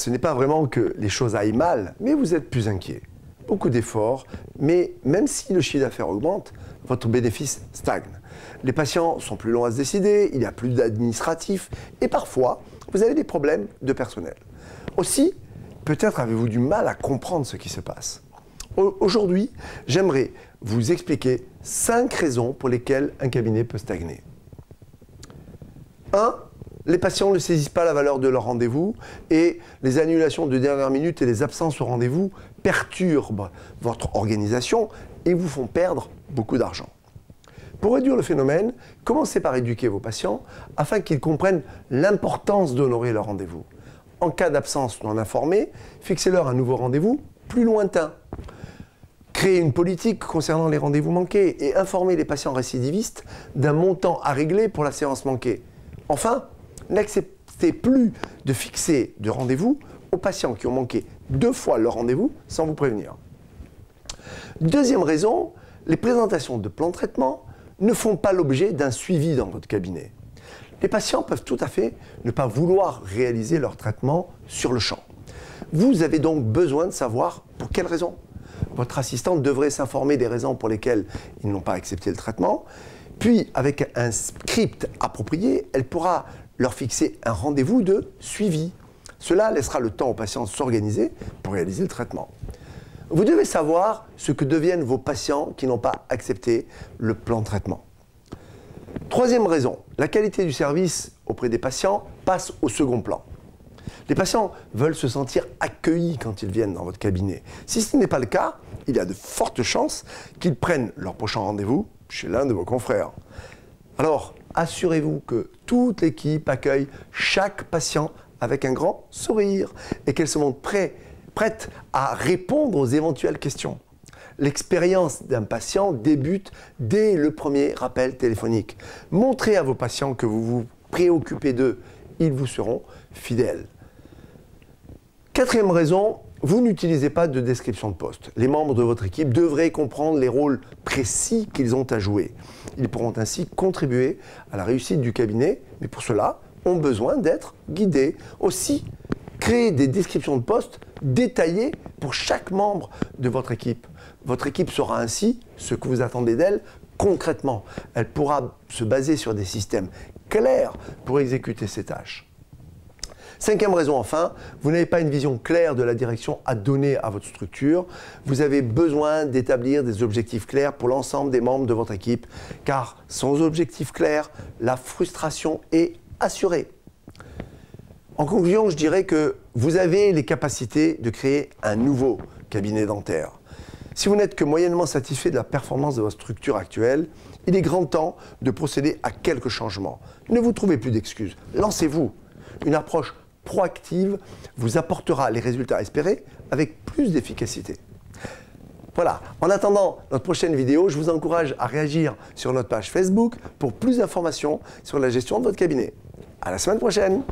ce n'est pas vraiment que les choses aillent mal, mais vous êtes plus inquiet. Beaucoup d'efforts, mais même si le chiffre d'affaires augmente, votre bénéfice stagne. Les patients sont plus longs à se décider, il y a plus d'administratifs et parfois, vous avez des problèmes de personnel. Aussi, peut-être avez-vous du mal à comprendre ce qui se passe. Aujourd'hui, j'aimerais vous expliquer 5 raisons pour lesquelles un cabinet peut stagner. 1. Les patients ne saisissent pas la valeur de leur rendez-vous et les annulations de dernière minute et les absences au rendez-vous perturbent votre organisation et vous font perdre beaucoup d'argent. Pour réduire le phénomène, commencez par éduquer vos patients afin qu'ils comprennent l'importance d'honorer leur rendez-vous. En cas d'absence non informée, fixez-leur un nouveau rendez-vous plus lointain. Créez une politique concernant les rendez-vous manqués et informez les patients récidivistes d'un montant à régler pour la séance manquée. Enfin, n'acceptez plus de fixer de rendez-vous aux patients qui ont manqué 2 fois leur rendez-vous sans vous prévenir. Deuxième raison, les présentations de plans de traitement ne font pas l'objet d'un suivi dans votre cabinet. Les patients peuvent tout à fait ne pas vouloir réaliser leur traitement sur le champ. Vous avez donc besoin de savoir pour quelles raisons. Votre assistante devrait s'informer des raisons pour lesquelles ils n'ont pas accepté le traitement. Puis, avec un script approprié, elle pourra leur fixer un rendez-vous de suivi. Cela laissera le temps aux patients de s'organiser pour réaliser le traitement. Vous devez savoir ce que deviennent vos patients qui n'ont pas accepté le plan de traitement. Troisième raison, la qualité du service auprès des patients passe au second plan. Les patients veulent se sentir accueillis quand ils viennent dans votre cabinet. Si ce n'est pas le cas, il y a de fortes chances qu'ils prennent leur prochain rendez-vous chez l'un de vos confrères. Alors, assurez-vous que toute l'équipe accueille chaque patient avec un grand sourire et qu'elle se montre prête à répondre aux éventuelles questions. L'expérience d'un patient débute dès le premier appel téléphonique. Montrez à vos patients que vous vous préoccupez d'eux. Ils vous seront fidèles. Quatrième raison, vous n'utilisez pas de description de poste. Les membres de votre équipe devraient comprendre les rôles précis qu'ils ont à jouer. Ils pourront ainsi contribuer à la réussite du cabinet, mais pour cela, ont besoin d'être guidés. Aussi, créez des descriptions de poste détaillées pour chaque membre de votre équipe. Votre équipe saura ainsi ce que vous attendez d'elle concrètement. Elle pourra se baser sur des systèmes clairs pour exécuter ses tâches. Cinquième raison enfin, vous n'avez pas une vision claire de la direction à donner à votre structure. Vous avez besoin d'établir des objectifs clairs pour l'ensemble des membres de votre équipe, car sans objectifs clairs, la frustration est assurée. En conclusion, je dirais que vous avez les capacités de créer un nouveau cabinet dentaire. Si vous n'êtes que moyennement satisfait de la performance de votre structure actuelle, il est grand temps de procéder à quelques changements. Ne vous trouvez plus d'excuses, lancez-vous. Une approche proactive vous apportera les résultats espérés avec plus d'efficacité. Voilà, en attendant notre prochaine vidéo, je vous encourage à réagir sur notre page Facebook pour plus d'informations sur la gestion de votre cabinet. À la semaine prochaine!